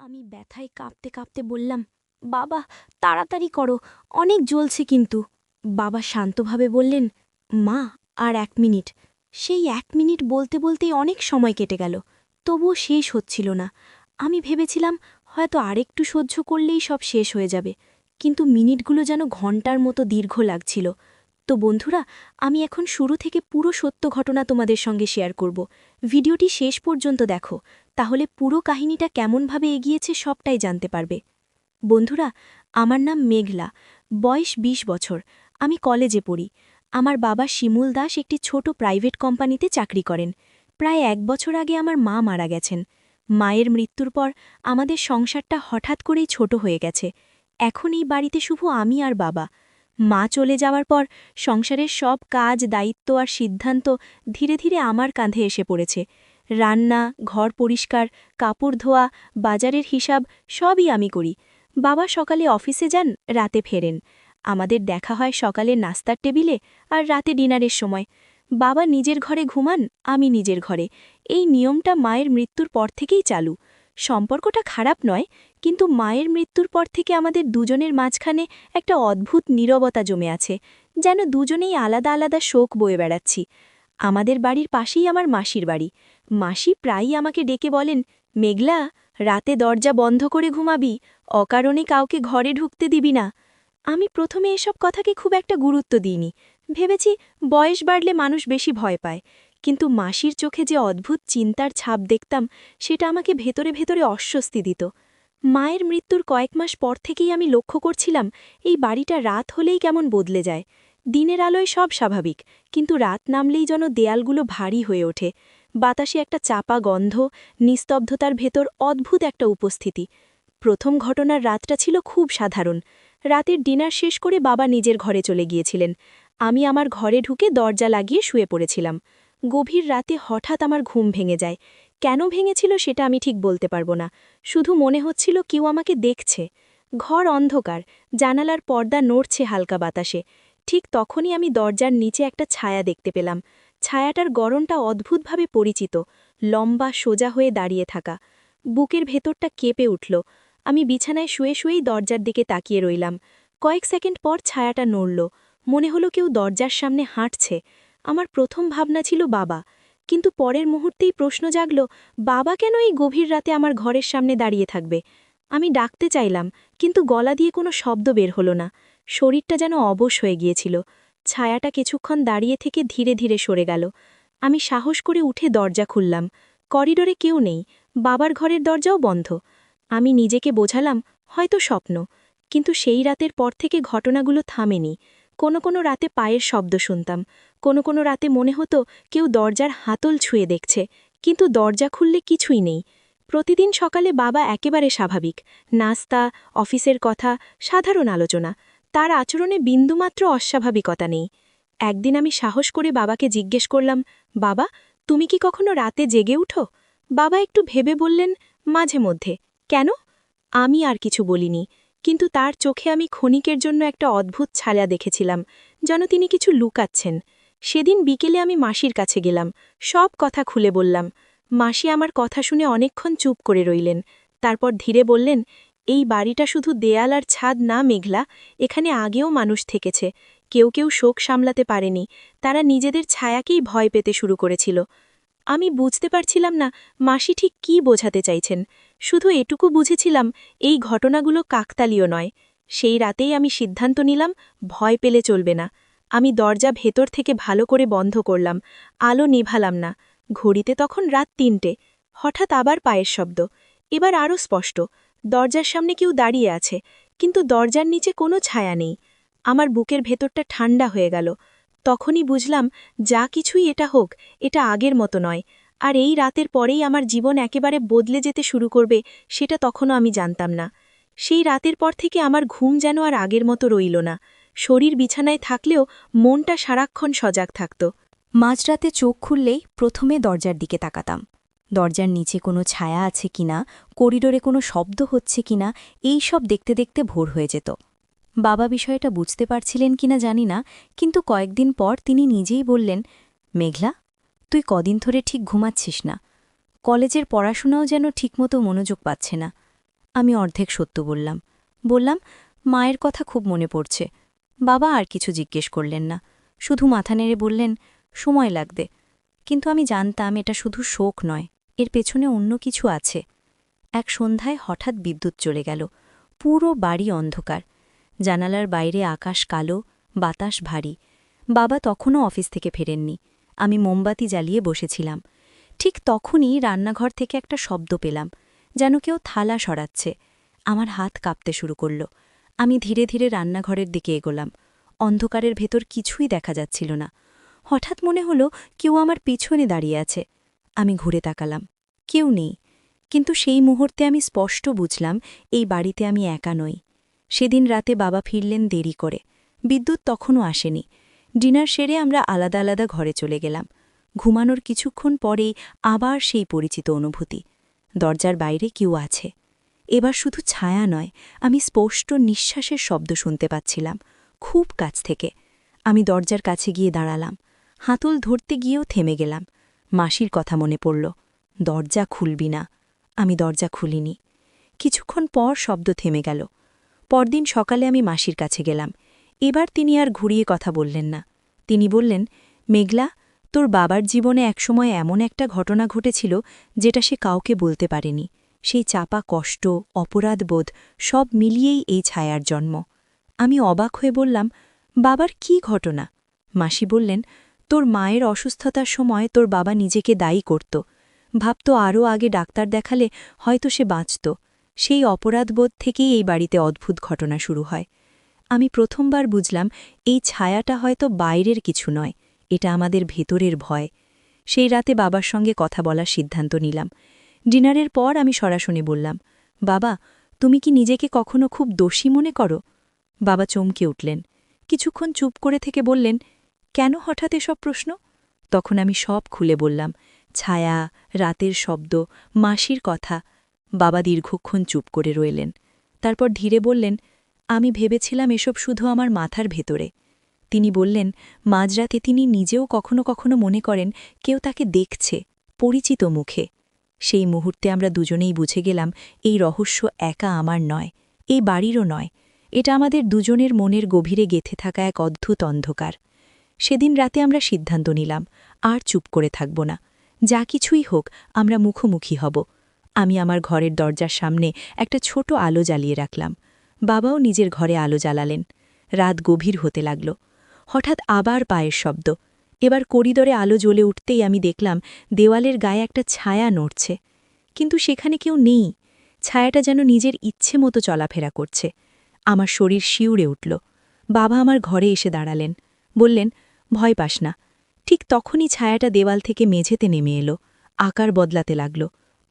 আমি ব্যথায় কাঁপতে কাঁপতে বললাম, বাবা তাড়াতাড়ি করো, অনেক জ্বলছে কিন্তু। বাবা শান্তভাবে বললেন, মা আর 1 মিনিট। সেই 1 মিনিট বলতে বলতেই অনেক সময় কেটে গেল, তবুও শেষ হচ্ছিল না। আমি ভেবেছিলাম হয়তো আরেকটু সহ্য করলেই সব শেষ হয়ে যাবে, কিন্তু মিনিটগুলো যেন ঘন্টার মতো দীর্ঘ লাগছিল। তো বন্ধুরা, আমি এখন শুরু থেকে পুরো সত্য ঘটনা তোমাদের সঙ্গে শেয়ার করব। ভিডিওটি শেষ পর্যন্ত দেখো, তাহলে পুরো কাহিনীটা কেমনভাবে এগিয়েছে সবটাই জানতে পারবে। বন্ধুরা, আমার নাম মেঘলা, বয়স ২০ বছর। আমি কলেজে পড়ি। আমার বাবা শিমুল দাস একটি ছোট প্রাইভেট কোম্পানিতে চাকরি করেন। প্রায় 1 বছর আগে আমার মা মারা গেছেন। মায়ের মৃত্যুর পর আমাদের সংসারটা হঠাৎ করেই ছোট হয়ে গেছে। এখন এই বাড়িতে শুধু আমি আর বাবা। মা চলে যাওয়ার পর সংসারের সব কাজ, দায়িত্ব আর সিদ্ধান্ত ধীরে ধীরে আমার কাঁধে এসে পড়েছে। রান্না, ঘর পরিষ্কার, কাপড় ধোয়া, বাজারের হিসাব সবই আমি করি। বাবা সকালে অফিসে যান, রাতে ফেরেন। আমাদের দেখা হয় সকালে নাস্তার টেবিলে আর রাতে ডিনারের সময়। বাবা নিজের ঘরে ঘুমান, আমি নিজের ঘরে। এই নিয়মটা মায়ের মৃত্যুর পর থেকেই চালু। সম্পর্কটা খারাপ নয়, কিন্তু মায়ের মৃত্যুর পর থেকে আমাদের দুজনের মাঝখানে একটা অদ্ভুত নীরবতা জমে আছে, যেন দুজনেই আলাদা আলাদা শোক বয়ে বেড়াচ্ছি। আমাদের বাড়ির পাশেই আমার মাসির বাড়ি। মাসি প্রায়ই আমাকে ডেকে বলেন, মেঘলা, রাতে দরজা বন্ধ করে ঘুমাবি, অকারণে কাউকে ঘরে ঢুকতে দিবি না। আমি প্রথমে এসব কথাকে খুব একটা গুরুত্ব দিইনি, ভেবেছি বয়স বাড়লে মানুষ বেশি ভয় পায়। কিন্তু মাসির চোখে যে অদ্ভুত চিন্তার ছাপ দেখতাম, সেটা আমাকে ভেতরে ভেতরে অস্বস্তি দিত। মায়ের মৃত্যুর কয়েক মাস পর থেকেই আমি লক্ষ্য করছিলাম, এই বাড়িটা রাত হলেই কেমন বদলে যায়। দিনের আলোয় সব স্বাভাবিক, কিন্তু রাত নামলেই যেন দেয়ালগুলো ভারী হয়ে ওঠে। বাতাসে একটা চাপা গন্ধ, নিস্তব্ধতার ভেতর অদ্ভুত একটা উপস্থিতি। প্রথম ঘটনার রাতটা ছিল খুব সাধারণ। রাতের ডিনার শেষ করে বাবা নিজের ঘরে চলে গিয়েছিলেন। আমি আমার ঘরে ঢুকে দরজা লাগিয়ে শুয়ে পড়েছিলাম। গভীর রাতে হঠাৎ আমার ঘুম ভেঙে যায়। কেন ভেঙেছিল সেটা আমি ঠিক বলতে পারবো না, শুধু মনে হচ্ছিল কেউ আমাকে দেখছে। ঘর অন্ধকার, জানালার পর্দা নড়ছে হালকা বাতাসে। ঠিক তখনই আমি দরজার নিচে একটা ছায়া দেখতে পেলাম। ছায়াটার গড়নটা অদ্ভুতভাবে পরিচিত, লম্বা সোজা হয়ে দাঁড়িয়ে থাকা। বুকের ভেতরটা কেঁপে উঠল। আমি বিছানায় শুয়ে শুয়েই দরজার দিকে তাকিয়ে রইলাম। কয়েক সেকেন্ড পর ছায়াটা নড়ল। মনে হলো কেউ দরজার সামনে হাঁটছে। আমার প্রথম ভাবনা ছিল বাবা, কিন্তু পরের মুহূর্তেই প্রশ্ন জাগল, বাবা কেন এই গভীর রাতে আমার ঘরের সামনে দাঁড়িয়ে থাকবে? আমি ডাকতে চাইলাম, কিন্তু গলা দিয়ে কোনো শব্দ বের হলো না। শরীরটা যেন অবশ হয়ে গিয়েছিল। ছায়াটা কিছুক্ষণ দাঁড়িয়ে থেকে ধীরে ধীরে সরে গেল। আমি সাহস করে উঠে দরজা খুললাম। করিডোরে কেউ নেই, বাবার ঘরের দরজাও বন্ধ। আমি নিজেকে বোঝালাম, হয়তো স্বপ্ন। কিন্তু সেই রাতের পর থেকে ঘটনাগুলো থামেনি। কোনো রাতে পায়ের শব্দ শুনতাম, কোনো রাতে মনে হতো কেউ দরজার হাতল ছুঁয়ে দেখছে, কিন্তু দরজা খুললে কিছুই নেই। প্রতিদিন সকালে বাবা একেবারে স্বাভাবিক, নাস্তা, অফিসের কথা, সাধারণ আলোচনা। তার আচরণে বিন্দুমাত্র অস্বাভাবিকতা নেই। একদিন আমি সাহস করে বাবাকে জিজ্ঞেস করলাম, বাবা, তুমি কি কখনো রাতে জেগে উঠো? বাবা একটু ভেবে বললেন, মাঝে মধ্যে। কেন? আমি আর কিছু বলিনি, কিন্তু তার চোখে আমি ক্ষণিকের জন্য একটা অদ্ভুত ছায়া দেখেছিলাম, যেন তিনি কিছু লুকাচ্ছেন। সেদিন বিকেলে আমি মাসির কাছে গেলাম, সব কথা খুলে বললাম। মাসি আমার কথা শুনে অনেকক্ষণ চুপ করে রইলেন। তারপর ধীরে বললেন, এই বাড়িটা শুধু দেয়াল আর ছাদ না মেঘলা, এখানে আগেও মানুষ থেকেছে। কেউ কেউ শোক সামলাতে পারেনি, তারা নিজেদের ছায়াকেই ভয় পেতে শুরু করেছিল। আমি বুঝতে পারছিলাম না মাসি ঠিক কী বোঝাতে চাইছেন, শুধু এটুকু বুঝেছিলাম এই ঘটনাগুলো কাকতালীয় নয়। সেই রাতেই আমি সিদ্ধান্ত নিলাম, ভয় পেলে চলবে না। আমি দরজা ভেতর থেকে ভালো করে বন্ধ করলাম, আলো নিভালাম না। ঘড়িতে তখন রাত ৩টে। হঠাৎ আবার পায়ের শব্দ, এবার আরও স্পষ্ট। দরজার সামনে কেউ দাঁড়িয়ে আছে, কিন্তু দরজার নিচে কোনো ছায়া নেই। আমার বুকের ভেতরটা ঠান্ডা হয়ে গেল। তখনই বুঝলাম, যা কিছুই এটা হোক, এটা আগের মতো নয়। আর এই রাতের পরেই আমার জীবন একেবারে বদলে যেতে শুরু করবে, সেটা তখনও আমি জানতাম না। সেই রাতের পর থেকে আমার ঘুম যেন আর আগের মতো রইল না। শরীর বিছানায় থাকলেও মনটা সারাক্ষণ সজাগ থাকত। মাঝরাতে চোখ খুললেই প্রথমে দরজার দিকে তাকাতাম। দরজার নিচে কোনো ছায়া আছে কিনা, করিডোরে কোনো শব্দ হচ্ছে কিনা, এই সব দেখতে দেখতে ভোর হয়ে যেত। বাবা বিষয়টা বুঝতে পারছিলেন কিনা জানি না, কিন্তু কয়েকদিন পর তিনি নিজেই বললেন, মেঘলা, তুই কদিন ধরে ঠিক ঘুমাচ্ছিস না। কলেজের পড়াশোনাও যেন ঠিকমতো মনোযোগ পাচ্ছে না। আমি অর্ধেক সত্য বললাম। বললাম, মায়ের কথা খুব মনে পড়ছে। বাবা আর কিছু জিজ্ঞেস করলেন না, শুধু মাথা নেড়ে বললেন, সময় লাগবে। কিন্তু আমি জানতাম এটা শুধু শোক নয়, এর পেছনে অন্য কিছু আছে। এক সন্ধ্যায় হঠাৎ বিদ্যুৎ চলে গেল। পুরো বাড়ি অন্ধকার। জানালার বাইরে আকাশ কালো, বাতাস ভারী। বাবা তখনও অফিস থেকে ফেরেননি। আমি মোমবাতি জ্বালিয়ে বসেছিলাম। ঠিক তখনই রান্নাঘর থেকে একটা শব্দ পেলাম, যেন কেউ থালা সরাচ্ছে। আমার হাত কাঁপতে শুরু করল। আমি ধীরে ধীরে রান্নাঘরের দিকে এগোলাম। অন্ধকারের ভেতর কিছুই দেখা যাচ্ছিল না। হঠাৎ মনে হলো কেউ আমার পিছনে দাঁড়িয়ে আছে। আমি ঘুরে তাকালাম। কেউ নেই। কিন্তু সেই মুহূর্তে আমি স্পষ্ট বুঝলাম এই বাড়িতে আমি একা নই। সেদিন রাতে বাবা ফিরলেন দেরি করে। বিদ্যুৎ তখনও আসেনি। ডিনার সেরে আমরা আলাদা আলাদা ঘরে চলে গেলাম। ঘুমানোর কিছুক্ষণ পরেই আবার সেই পরিচিত অনুভূতি। দরজার বাইরে কেউ আছে। এবার শুধু ছায়া নয়, আমি স্পষ্ট নিঃশ্বাসের শব্দ শুনতে পাচ্ছিলাম, খুব কাছ থেকে। আমি দরজার কাছে গিয়ে দাঁড়ালাম। হাতল ধরতে গিয়েও থেমে গেলাম। মাসির কথা মনে পড়ল, দরজা খুলবি না। আমি দরজা খুলিনি। কিছুক্ষণ পর শব্দ থেমে গেল। পরদিন সকালে আমি মাসির কাছে গেলাম। এবার তিনি আর ঘুরিয়ে কথা বললেন না। তিনি বললেন, মেঘলা, তোর বাবার জীবনে একসময় এমন একটা ঘটনা ঘটেছিল যেটা সে কাউকে বলতে পারেনি। সেই চাপা কষ্ট, অপরাধবোধ সব মিলিয়েই এই ছায়ার জন্ম। আমি অবাক হয়ে বললাম, বাবার কি ঘটনা? মাসি বললেন, তোর মায়ের অসুস্থতার সময় তোর বাবা নিজেকে দায়ী করত। ভাবত আরও আগে ডাক্তার দেখালে হয়তো সে বাঁচত। সেই অপরাধবোধ থেকেই এই বাড়িতে অদ্ভুত ঘটনা শুরু হয়। আমি প্রথমবার বুঝলাম এই ছায়াটা হয়তো বাইরের কিছু নয়, এটা আমাদের ভেতরের ভয়। সেই রাতে বাবার সঙ্গে কথা বলার সিদ্ধান্ত নিলাম। ডিনারের পর আমি সরাসরি বললাম, বাবা, তুমি কি নিজেকে কখনো খুব দোষী মনে করো? বাবা চমকে উঠলেন। কিছুক্ষণ চুপ করে থেকে বললেন, কেন হঠাৎ এসব প্রশ্ন? তখন আমি সব খুলে বললাম, ছায়া, রাতের শব্দ, মাসির কথা। বাবা দীর্ঘক্ষণ চুপ করে রইলেন। তারপর ধীরে বললেন, আমি ভেবেছিলাম এসব শুধু আমার মাথার ভেতরে। তিনি বললেন, মাঝরাতে তিনি নিজেও কখনো কখনো মনে করেন কেউ তাকে দেখছে, পরিচিত মুখে। সেই মুহূর্তে আমরা দুজনেই বুঝে গেলাম এই রহস্য একা আমার নয়, এই বাড়িরও নয়। এটা আমাদের দুজনের মনের গভীরে গেঁথে থাকা এক অদ্ভুত অন্ধকার। সেদিন রাতে আমরা সিদ্ধান্ত নিলাম, আর চুপ করে থাকব না। যা কিছুই হোক, আমরা মুখোমুখি হব। আমি আমার ঘরের দরজার সামনে একটা ছোট আলো জ্বালিয়ে রাখলাম। বাবাও নিজের ঘরে আলো জ্বালালেন। রাত গভীর হতে লাগল। হঠাৎ আবার পায়ের শব্দ। এবার করিডোরে আলো জ্বলে উঠতেই আমি দেখলাম দেওয়ালের গায়ে একটা ছায়া নড়ছে। কিন্তু সেখানে কেউ নেই। ছায়াটা যেন নিজের ইচ্ছে মতো চলাফেরা করছে। আমার শরীর শিউরে উঠল। বাবা আমার ঘরে এসে দাঁড়ালেন। বললেন, ভয় পাস না। ঠিক তখনই ছায়াটা দেওয়াল থেকে মেঝেতে নেমে এলো। আকার বদলাতে লাগল।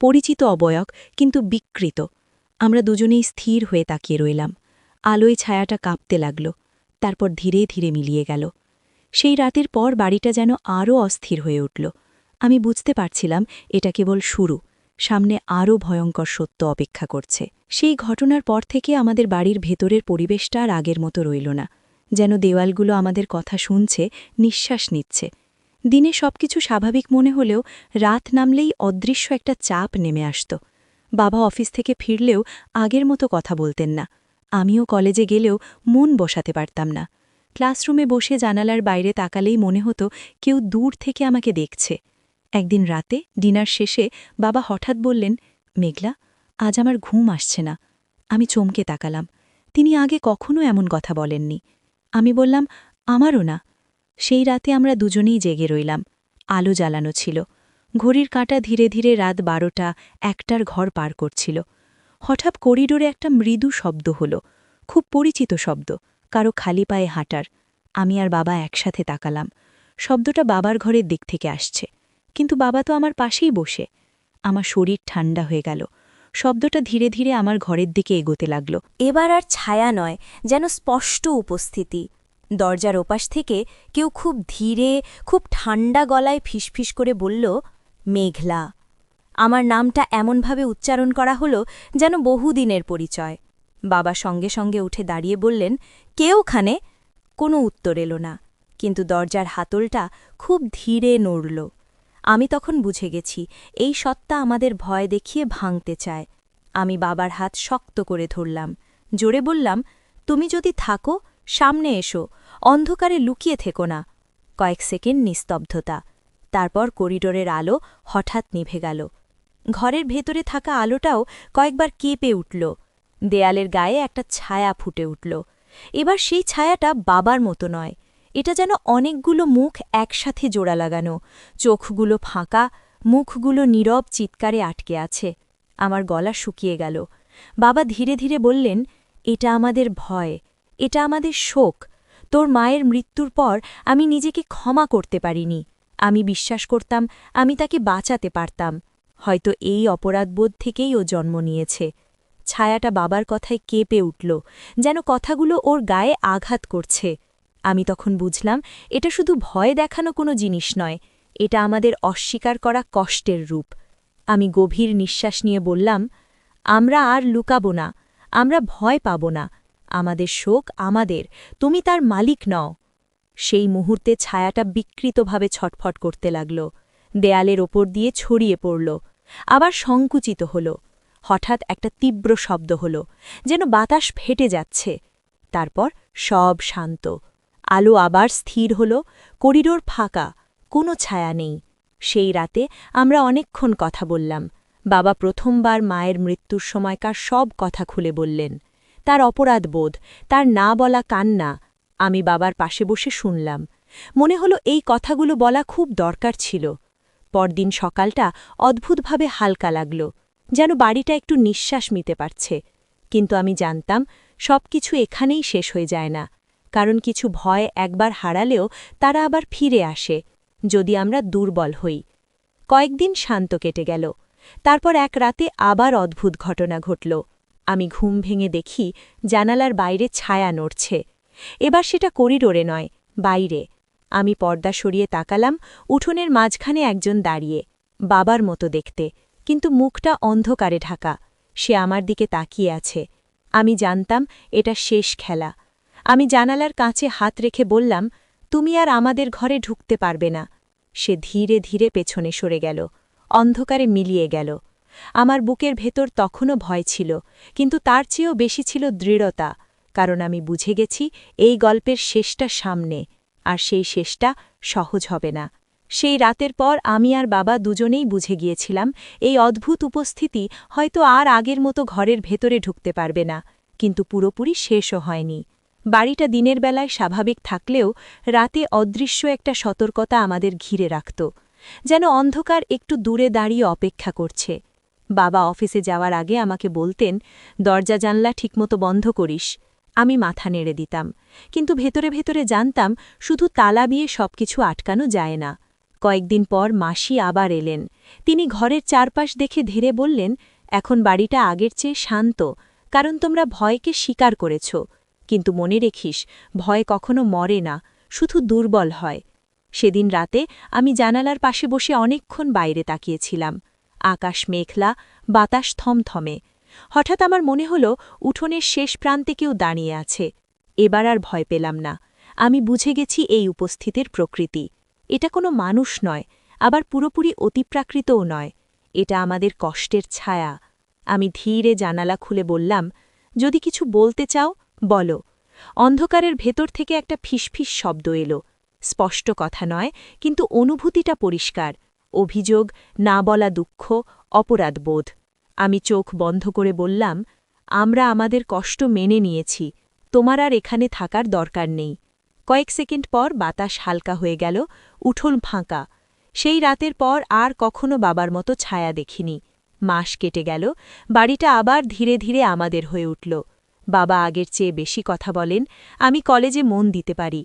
পরিচিত অবয়ব, কিন্তু বিকৃত। আমরা দুজনেই স্থির হয়ে তাকিয়ে রইলাম। আলোয় ছায়াটা কাঁপতে লাগল। তারপর ধীরে ধীরে মিলিয়ে গেল। সেই রাতের পর বাড়িটা যেন আরও অস্থির হয়ে উঠল। আমি বুঝতে পারছিলাম এটা কেবল শুরু। সামনে আরও ভয়ঙ্কর সত্য অপেক্ষা করছে। সেই ঘটনার পর থেকে আমাদের বাড়ির ভেতরের পরিবেশটা আর আগের মতো রইল না। যেন দেওয়ালগুলো আমাদের কথা শুনছে, নিঃশ্বাস নিচ্ছে। দিনে সবকিছু স্বাভাবিক মনে হলেও রাত নামলেই অদৃশ্য একটা চাপ নেমে আসত। বাবা অফিস থেকে ফিরলেও আগের মতো কথা বলতেন না। আমিও কলেজে গেলেও মন বসাতে পারতাম না। ক্লাসরুমে বসে জানালার বাইরে তাকালেই মনে হতো কেউ দূর থেকে আমাকে দেখছে। একদিন রাতে ডিনার শেষে বাবা হঠাৎ বললেন, মেঘলা, আজ আমার ঘুম আসছে না। আমি চমকে তাকালাম। তিনি আগে কখনো এমন কথা বলেননি। আমি বললাম, আমারও না। সেই রাতে আমরা দুজনেই জেগে রইলাম। আলো জ্বালানো ছিল। ঘড়ির কাঁটা ধীরে ধীরে রাত 12টা, 1টার ঘর পার করছিল। হঠাৎ করিডোরে একটা মৃদু শব্দ হল, খুব পরিচিত শব্দ, কারো খালি পায়ে হাঁটার। আমি আর বাবা একসাথে তাকালাম। শব্দটা বাবার ঘরের দিক থেকে আসছে, কিন্তু বাবা তো আমার পাশেই বসে। আমার শরীর ঠান্ডা হয়ে গেল। শব্দটা ধীরে ধীরে আমার ঘরের দিকে এগোতে লাগল। এবার আর ছায়া নয়, যেন স্পষ্ট উপস্থিতি। দরজার ওপাশ থেকে কেউ খুব ধীরে, খুব ঠান্ডা গলায় ফিসফিস করে বলল, মেঘলা। আমার নামটা এমনভাবে উচ্চারণ করা হলো যেন বহুদিনের পরিচয়। বাবা সঙ্গে সঙ্গে উঠে দাঁড়িয়ে বললেন, কে ওখানে? কোনো উত্তর এলো না, কিন্তু দরজার হাতলটা খুব ধীরে নড়ল। আমি তখন বুঝে গেছি এই সত্তা আমাদের ভয় দেখিয়ে ভাঙতে চায়। আমি বাবার হাত শক্ত করে ধরলাম, জোরে বললাম, তুমি যদি থাকো সামনে এসো, অন্ধকারে লুকিয়ে থেকো না। কয়েক সেকেন্ড নিস্তব্ধতা, তারপর করিডোরের আলো হঠাৎ নিভে গেল। ঘরের ভেতরে থাকা আলোটাও কয়েকবার কেঁপে উঠল। দেয়ালের গায়ে একটা ছায়া ফুটে উঠল। এবার সেই ছায়াটা বাবার মতো নয়, এটা যেন অনেকগুলো মুখ একসাথে জোড়া লাগানো, চোখগুলো ফাঁকা, মুখগুলো নীরব চিৎকারে আটকে আছে। আমার গলা শুকিয়ে গেল। বাবা ধীরে ধীরে বললেন, এটা আমাদের ভয়, এটা আমাদের শোক। তোর মায়ের মৃত্যুর পর আমি নিজেকে ক্ষমা করতে পারিনি। আমি বিশ্বাস করতাম আমি তাকে বাঁচাতে পারতাম। হয়তো এই অপরাধবোধ থেকেই ও জন্ম নিয়েছে। ছায়াটা বাবার কথায় কেঁপে উঠল, যেন কথাগুলো ওর গায়ে আঘাত করছে। আমি তখন বুঝলাম এটা শুধু ভয় দেখানো কোনো জিনিস নয়, এটা আমাদের অস্বীকার করা কষ্টের রূপ। আমি গভীর নিঃশ্বাস নিয়ে বললাম, আমরা আর লুকাবো না, আমরা ভয় পাব না। আমাদের শোক আমাদের, তুমি তার মালিক নও। সেই মুহূর্তে ছায়াটা বিকৃতভাবে ছটফট করতে লাগল, দেয়ালের ওপর দিয়ে ছড়িয়ে পড়ল, আবার সংকুচিত হল। হঠাৎ একটা তীব্র শব্দ হল, যেন বাতাস ফেটে যাচ্ছে। তারপর সব শান্ত, আলো আবার স্থির হল, করিডোর ফাঁকা, কোনো ছায়া নেই। সেই রাতে আমরা অনেকক্ষণ কথা বললাম। বাবা প্রথমবার মায়ের মৃত্যুর সময়কার সব কথা খুলে বললেন, তার অপরাধবোধ, তার না বলা কান্না। আমি বাবার পাশে বসে শুনলাম। মনে হলো এই কথাগুলো বলা খুব দরকার ছিল। পরদিন সকালটা অদ্ভুতভাবে হালকা লাগল, যেন বাড়িটা একটু নিঃশ্বাস নিতে পারছে। কিন্তু আমি জানতাম সবকিছু এখানেই শেষ হয়ে যায় না, কারণ কিছু ভয় একবার হারালেও তারা আবার ফিরে আসে, যদি আমরা দুর্বল হই। কয়েকদিন শান্ত কেটে গেল। তারপর এক রাতে আবার অদ্ভুত ঘটনা ঘটল। আমি ঘুম ভেঙে দেখি জানালার বাইরে ছায়া নড়ছে। এবার সেটা করিডোরে নয়, বাইরে। আমি পর্দা সরিয়ে তাকালাম, উঠোনের মাঝখানে একজন দাঁড়িয়ে, বাবার মতো দেখতে, কিন্তু মুখটা অন্ধকারে ঢাকা। সে আমার দিকে তাকিয়ে আছে। আমি জানতাম এটা শেষ খেলা। আমি জানালার কাছে হাত রেখে বললাম, তুমি আর আমাদের ঘরে ঢুকতে পারবে না। সে ধীরে ধীরে পেছনে সরে গেল, অন্ধকারে মিলিয়ে গেল। আমার বুকের ভেতর তখনও ভয় ছিল, কিন্তু তার চেয়েও বেশি ছিল দৃঢ়তা, কারণ আমি বুঝে গেছি এই গল্পের শেষটা সামনে, আর সেই শেষটা সহজ হবে না। সেই রাতের পর আমি আর বাবা দুজনেই বুঝে গিয়েছিলাম এই অদ্ভুত উপস্থিতি হয়তো আর আগের মতো ঘরের ভেতরে ঢুকতে পারবে না, কিন্তু পুরোপুরি শেষও হয়নি। বাড়িটা দিনের বেলায় স্বাভাবিক থাকলেও রাতে অদৃশ্য একটা সতর্কতা আমাদের ঘিরে রাখত, যেন অন্ধকার একটু দূরে দাঁড়িয়ে অপেক্ষা করছে। বাবা অফিসে যাওয়ার আগে আমাকে বলতেন, দরজা জানলা ঠিকমতো বন্ধ করিস। আমি মাথা নেড়ে দিতাম, কিন্তু ভেতরে ভেতরে জানতাম শুধু তালা দিয়ে সবকিছু আটকানো যায় না। কয়েকদিন পর মাসি আবার এলেন। তিনি ঘরের চারপাশ দেখে ধীরে বললেন, এখন বাড়িটা আগের চেয়ে শান্ত, কারণ তোমরা ভয়কে স্বীকার করেছ। কিন্তু মনে রেখিস, ভয় কখনো মরে না, শুধু দুর্বল হয়। সেদিন রাতে আমি জানালার পাশে বসে অনেকক্ষণ বাইরে তাকিয়েছিলাম। আকাশ মেঘলা, বাতাস থমথমে। হঠাৎ আমার মনে হল উঠোনের শেষ প্রান্তে কেউ দাঁড়িয়ে আছে। এবার আর ভয় পেলাম না। আমি বুঝে গেছি এই উপস্থিতির প্রকৃতি। এটা কোনো মানুষ নয়, আবার পুরোপুরি অতিপ্রাকৃতও নয়। এটা আমাদের কষ্টের ছায়া। আমি ধীরে জানালা খুলে বললাম, যদি কিছু বলতে চাও বলো। অন্ধকারের ভেতর থেকে একটা ফিসফিস শব্দ এলো। স্পষ্ট কথা নয়, কিন্তু অনুভূতিটা পরিষ্কার। অভিযোগ, না বলা দুঃখ, অপরাধবোধ। আমি চোখ বন্ধ করে বললাম, আমরা আমাদের কষ্ট মেনে নিয়েছি, তোমার আর এখানে থাকার দরকার নেই। কয়েক সেকেন্ড পর বাতাস হালকা হয়ে গেল, উঠোন ফাঁকা। সেই রাতের পর আর কখনো বাবার মতো ছায়া দেখিনি। মাস কেটে গেল, বাড়িটা আবার ধীরে ধীরে আমাদের হয়ে উঠল। বাবা আগের চেয়ে বেশি কথা বলেন, আমি কলেজে মন দিতে পারি।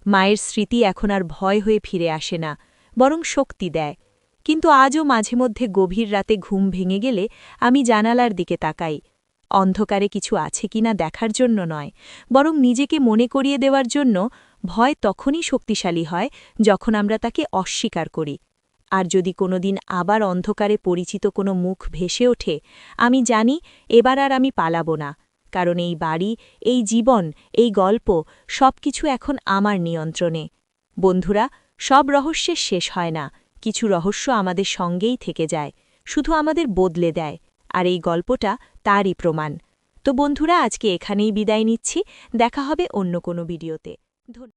মায়ের স্মৃতি এখন আর ভয় হয়ে ফিরে আসে না, বরং শক্তি দেয়। কিন্তু আজও মাঝে মধ্যে গভীর রাতে ঘুম ভেঙে গেলে আমি জানালার দিকে তাকাই, অন্ধকারে কিছু আছে কিনা দেখার জন্য নয়, বরং নিজেকে মনে করিয়ে দেওয়ার জন্য। ভয় তখনই শক্তিশালী হয় যখন আমরা তাকে অস্বীকার করি। আর যদি কোনোদিন আবার অন্ধকারে পরিচিত কোনো মুখ ভেসে ওঠে, আমি জানি এবার আর আমি পালাব না, কারণ এই বাড়ি, এই জীবন, এই গল্প সবকিছু এখন আমার নিয়ন্ত্রণে। বন্ধুরা, সব রহস্যের শেষ হয় না, কিছু রহস্য আমাদের সঙ্গেই থেকে যায়, শুধু আমাদের বদলে দেয়। আর এই গল্পটা তারই প্রমাণ। তো বন্ধুরা, আজকে এখানেই বিদায় নিচ্ছি। দেখা হবে অন্য কোনো ভিডিওতে।